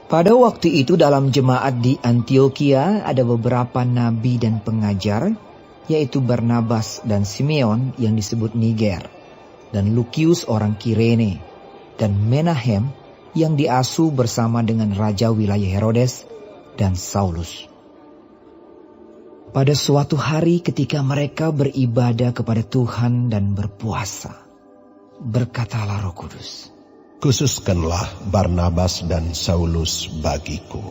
Pada waktu itu dalam jemaat di Antiokhia ada beberapa nabi dan pengajar, yaitu Barnabas dan Simeon yang disebut Niger, dan Lukius orang Kirene, dan Menahem yang diasuh bersama dengan raja wilayah Herodes dan Saulus. Pada suatu hari ketika mereka beribadah kepada Tuhan dan berpuasa, berkatalah Roh Kudus, "Khususkanlah Barnabas dan Saulus bagiku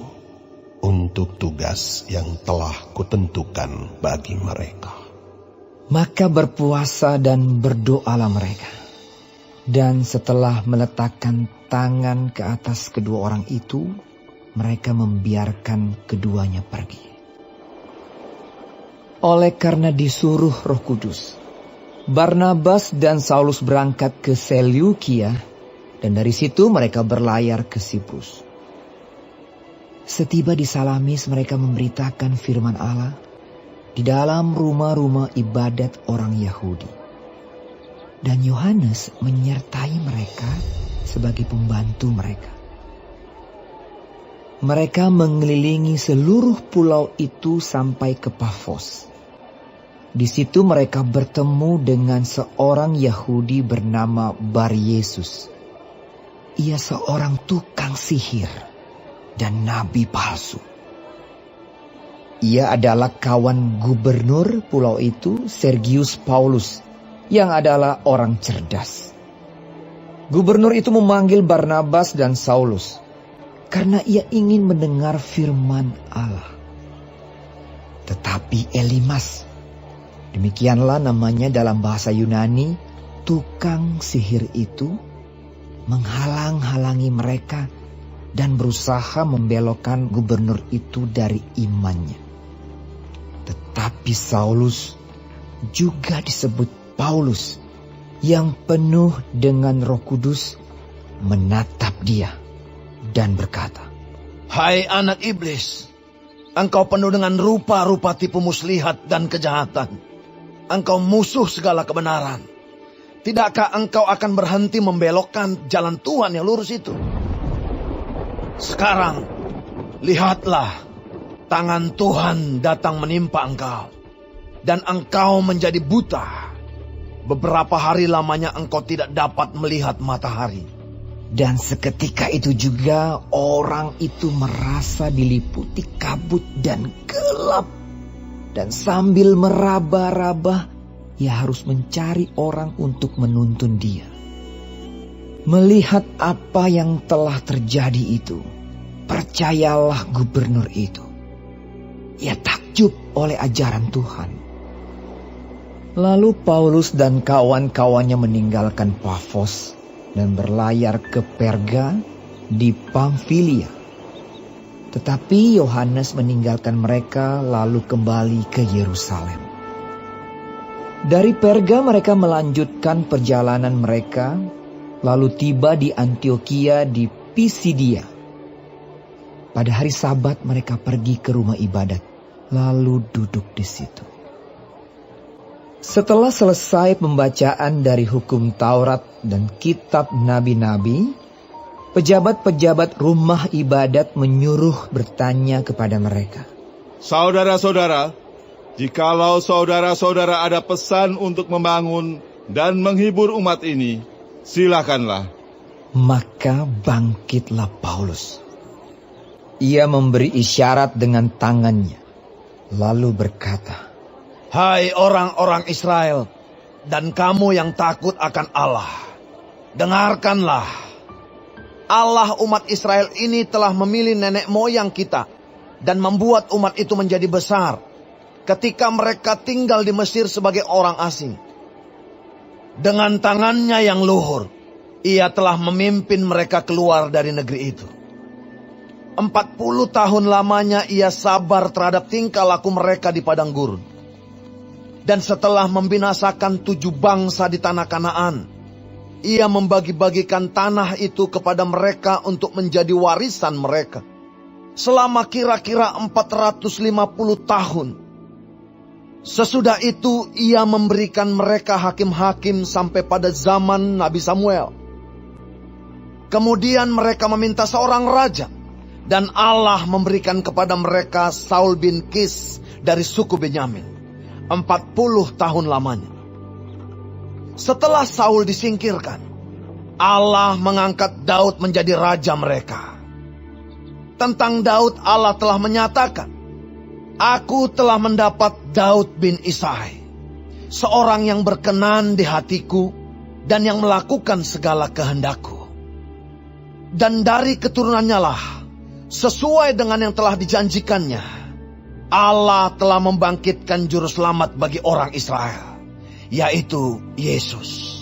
untuk tugas yang telah kutentukan bagi mereka." Maka berpuasa dan berdoalah mereka. Dan setelah meletakkan tangan ke atas kedua orang itu, mereka membiarkan keduanya pergi. Oleh karena disuruh Roh Kudus, Barnabas dan Saulus berangkat ke Seleukia, dan dari situ mereka berlayar ke Siprus. Setiba di Salamis mereka memberitakan firman Allah di dalam rumah-rumah ibadat orang Yahudi. Dan Yohanes menyertai mereka sebagai pembantu mereka. Mereka mengelilingi seluruh pulau itu sampai ke Pafos. Di situ mereka bertemu dengan seorang Yahudi bernama Bar-Yesus. Ia seorang tukang sihir dan nabi palsu. Ia adalah kawan gubernur pulau itu, Sergius Paulus, yang adalah orang cerdas. Gubernur itu memanggil Barnabas dan Saulus karena ia ingin mendengar firman Allah. Tetapi Elimas, demikianlah namanya dalam bahasa Yunani, tukang sihir itu, menghalang-halangi mereka dan berusaha membelokkan gubernur itu dari imannya. Tetapi Saulus, juga disebut Paulus, yang penuh dengan Roh Kudus, menatap dia dan berkata, "Hai anak iblis, engkau penuh dengan rupa-rupa tipu muslihat dan kejahatan. Engkau musuh segala kebenaran. Tidakkah engkau akan berhenti membelokkan jalan Tuhan yang lurus itu? Sekarang, lihatlah, tangan Tuhan datang menimpa engkau, dan engkau menjadi buta. Beberapa hari lamanya engkau tidak dapat melihat matahari." Dan seketika itu juga orang itu merasa diliputi kabut dan gelap. Dan sambil meraba-raba, ia harus mencari orang untuk menuntun dia. Melihat apa yang telah terjadi itu, percayalah gubernur itu. Ia takjub oleh ajaran Tuhan. Lalu Paulus dan kawan-kawannya meninggalkan Pafos dan berlayar ke Perga di Pamfilia. Tetapi Yohanes meninggalkan mereka lalu kembali ke Yerusalem. Dari Perga mereka melanjutkan perjalanan mereka, lalu tiba di Antiokhia di Pisidia. Pada hari Sabat mereka pergi ke rumah ibadat, lalu duduk di situ. Setelah selesai pembacaan dari hukum Taurat dan kitab nabi-nabi, pejabat-pejabat rumah ibadat menyuruh bertanya kepada mereka, "Saudara-saudara, jikalau saudara-saudara ada pesan untuk membangun dan menghibur umat ini, silakanlah." Maka bangkitlah Paulus. Ia memberi isyarat dengan tangannya, lalu berkata, "Hai orang-orang Israel, dan kamu yang takut akan Allah, dengarkanlah. Allah umat Israel ini telah memilih nenek moyang kita dan membuat umat itu menjadi besar ketika mereka tinggal di Mesir sebagai orang asing. Dengan tangannya yang luhur, ia telah memimpin mereka keluar dari negeri itu. 40 tahun lamanya ia sabar terhadap tingkah laku mereka di padang gurun. Dan setelah membinasakan 7 bangsa di tanah Kanaan, ia membagi-bagikan tanah itu kepada mereka untuk menjadi warisan mereka. Selama kira-kira 450 tahun. Sesudah itu ia memberikan mereka hakim-hakim sampai pada zaman Nabi Samuel. Kemudian mereka meminta seorang raja Dan Allah memberikan kepada mereka Saul bin Kis dari suku Benyamin, 40 tahun lamanya. Setelah Saul disingkirkan, Allah mengangkat Daud menjadi raja mereka. Tentang Daud Allah telah menyatakan, "Aku telah mendapat Daud bin Isai, seorang yang berkenan di hatiku dan yang melakukan segala kehendakku. Dan dari keturunannya lah, sesuai dengan yang telah dijanjikannya, Allah telah membangkitkan juru selamat bagi orang Israel, yaitu Yesus."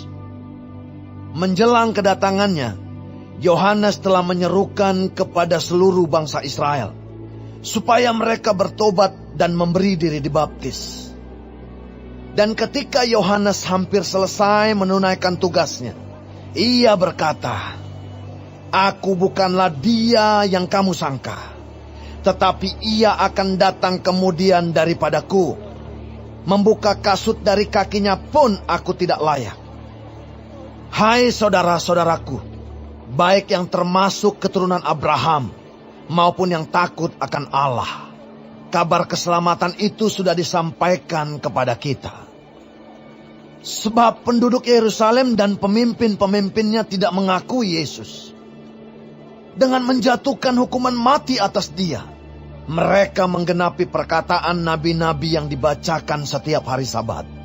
Menjelang kedatangannya, Yohanes telah menyerukan kepada seluruh bangsa Israel, supaya mereka bertobat dan memberi diri dibaptis. Dan ketika Yohanes hampir selesai menunaikan tugasnya, ia berkata, "Aku bukanlah dia yang kamu sangka, tetapi ia akan datang kemudian daripadaku. Membuka kasut dari kakinya pun aku tidak layak. Hai saudara-saudaraku, baik yang termasuk keturunan Abraham maupun yang takut akan Allah, kabar keselamatan itu sudah disampaikan kepada kita. Sebab penduduk Yerusalem dan pemimpin-pemimpinnya tidak mengakui Yesus. Dengan menjatuhkan hukuman mati atas dia, mereka menggenapi perkataan nabi-nabi yang dibacakan setiap hari Sabat.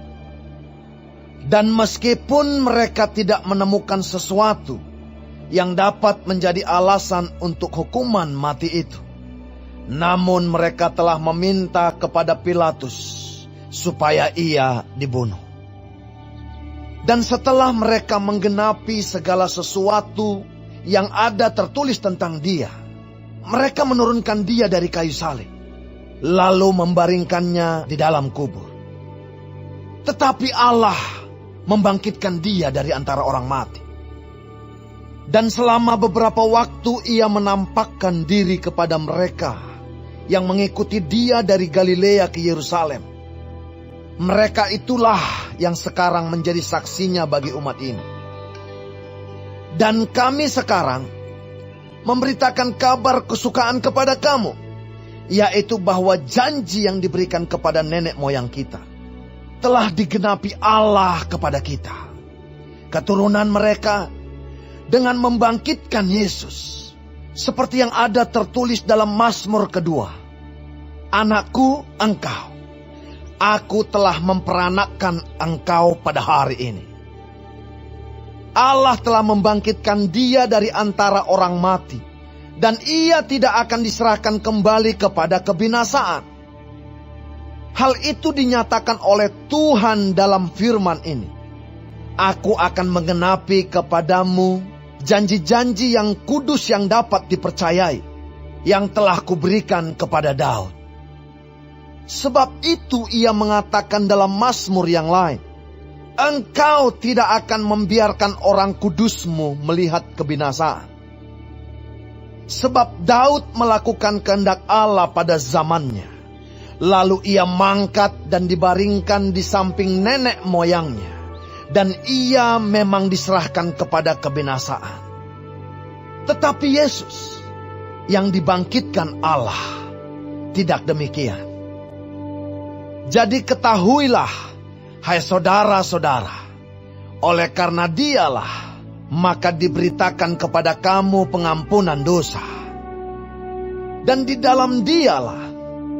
Dan meskipun mereka tidak menemukan sesuatu yang dapat menjadi alasan untuk hukuman mati itu, namun mereka telah meminta kepada Pilatus supaya ia dibunuh. Dan setelah mereka menggenapi segala sesuatu yang ada tertulis tentang dia, mereka menurunkan dia dari kayu salib, lalu membaringkannya di dalam kubur. Tetapi Allah membangkitkan dia dari antara orang mati. Dan selama beberapa waktu ia menampakkan diri kepada mereka yang mengikuti dia dari Galilea ke Yerusalem. Mereka itulah yang sekarang menjadi saksinya bagi umat ini. Dan kami sekarang memberitakan kabar kesukaan kepada kamu, yaitu bahwa janji yang diberikan kepada nenek moyang kita telah digenapi Allah kepada kita, keturunan mereka, dengan membangkitkan Yesus, seperti yang ada tertulis dalam Mazmur kedua. "Anakku, engkau, aku telah memperanakkan engkau pada hari ini." Allah telah membangkitkan dia dari antara orang mati, dan ia tidak akan diserahkan kembali kepada kebinasaan. Hal itu dinyatakan oleh Tuhan dalam firman ini, "Aku akan menggenapi kepadamu janji-janji yang kudus yang dapat dipercayai, yang telah kuberikan kepada Daud." Sebab itu ia mengatakan dalam Mazmur yang lain, "Engkau tidak akan membiarkan orang kudusmu melihat kebinasaan." Sebab Daud melakukan kehendak Allah pada zamannya. Lalu ia mangkat dan dibaringkan di samping nenek moyangnya. Dan ia memang diserahkan kepada kebinasaan. Tetapi Yesus yang dibangkitkan Allah tidak demikian. Jadi ketahuilah, hai saudara-saudara, oleh karena dialah maka diberitakan kepada kamu pengampunan dosa. Dan di dalam dialah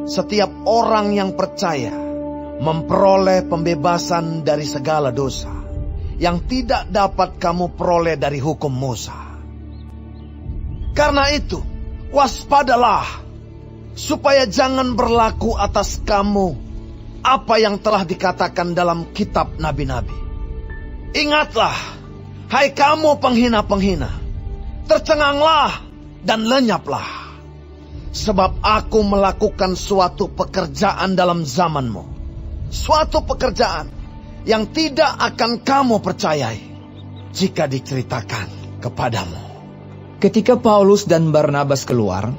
setiap orang yang percaya memperoleh pembebasan dari segala dosa yang tidak dapat kamu peroleh dari hukum Musa. Karena itu, waspadalah supaya jangan berlaku atas kamu apa yang telah dikatakan dalam kitab nabi-nabi. Ingatlah, hai kamu penghina-penghina, tercenganglah dan lenyaplah. Sebab aku melakukan suatu pekerjaan dalam zamanmu, suatu pekerjaan yang tidak akan kamu percayai jika diceritakan kepadamu. Ketika Paulus dan Barnabas keluar,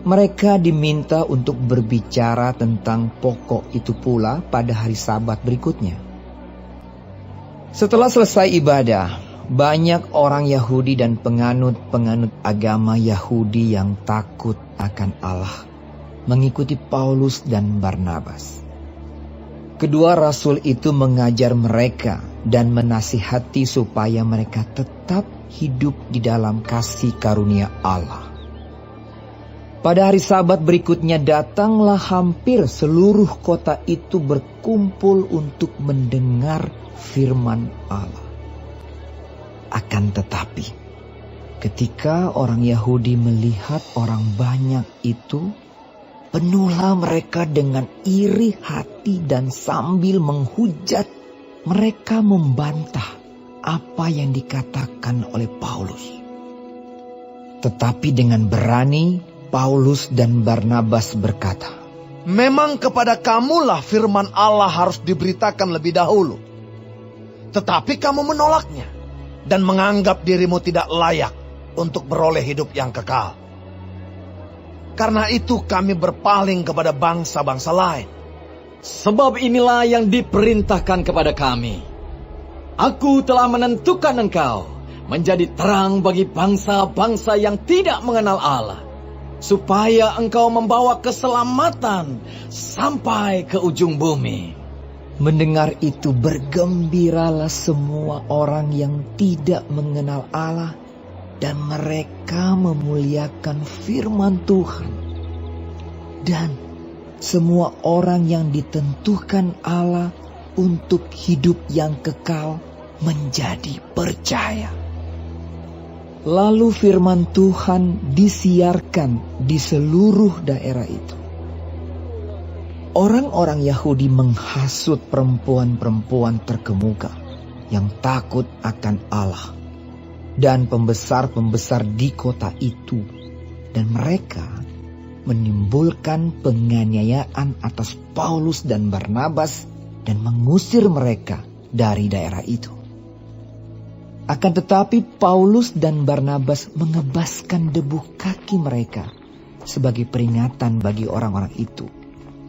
mereka diminta untuk berbicara tentang pokok itu pula pada hari Sabat berikutnya. Setelah selesai ibadah, Banyak orang Yahudi dan penganut-penganut agama Yahudi yang takut akan Allah mengikuti Paulus dan Barnabas. Kedua rasul itu mengajar mereka dan menasihati supaya mereka tetap hidup di dalam kasih karunia Allah. Pada hari Sabat berikutnya datanglah hampir seluruh kota itu berkumpul untuk mendengar firman Allah. Akan tetapi, ketika orang Yahudi melihat orang banyak itu, penuhlah mereka dengan iri hati dan sambil menghujat, mereka membantah apa yang dikatakan oleh Paulus. Tetapi dengan berani, Paulus dan Barnabas berkata, "Memang kepada kamulah firman Allah harus diberitakan lebih dahulu. Tetapi kamu menolaknya dan menganggap dirimu tidak layak untuk beroleh hidup yang kekal. Karena itu kami berpaling kepada bangsa-bangsa lain. Sebab inilah yang diperintahkan kepada kami. Aku telah menentukan engkau menjadi terang bagi bangsa-bangsa yang tidak mengenal Allah, supaya engkau membawa keselamatan sampai ke ujung bumi." Mendengar itu bergembiralah semua orang yang tidak mengenal Allah, dan mereka memuliakan firman Tuhan. Dan semua orang yang ditentukan Allah untuk hidup yang kekal menjadi percaya. Lalu firman Tuhan disiarkan di seluruh daerah itu. Orang-orang Yahudi menghasut perempuan-perempuan terkemuka yang takut akan Allah dan pembesar-pembesar di kota itu, dan mereka menimbulkan penganiayaan atas Paulus dan Barnabas dan mengusir mereka dari daerah itu. Akan tetapi Paulus dan Barnabas mengebaskan debu kaki mereka sebagai peringatan bagi orang-orang itu,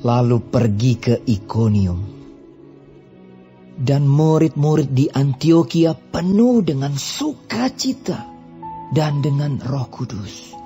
lalu pergi ke Ikonium. Dan murid-murid di Antiokhia penuh dengan sukacita dan dengan Roh Kudus.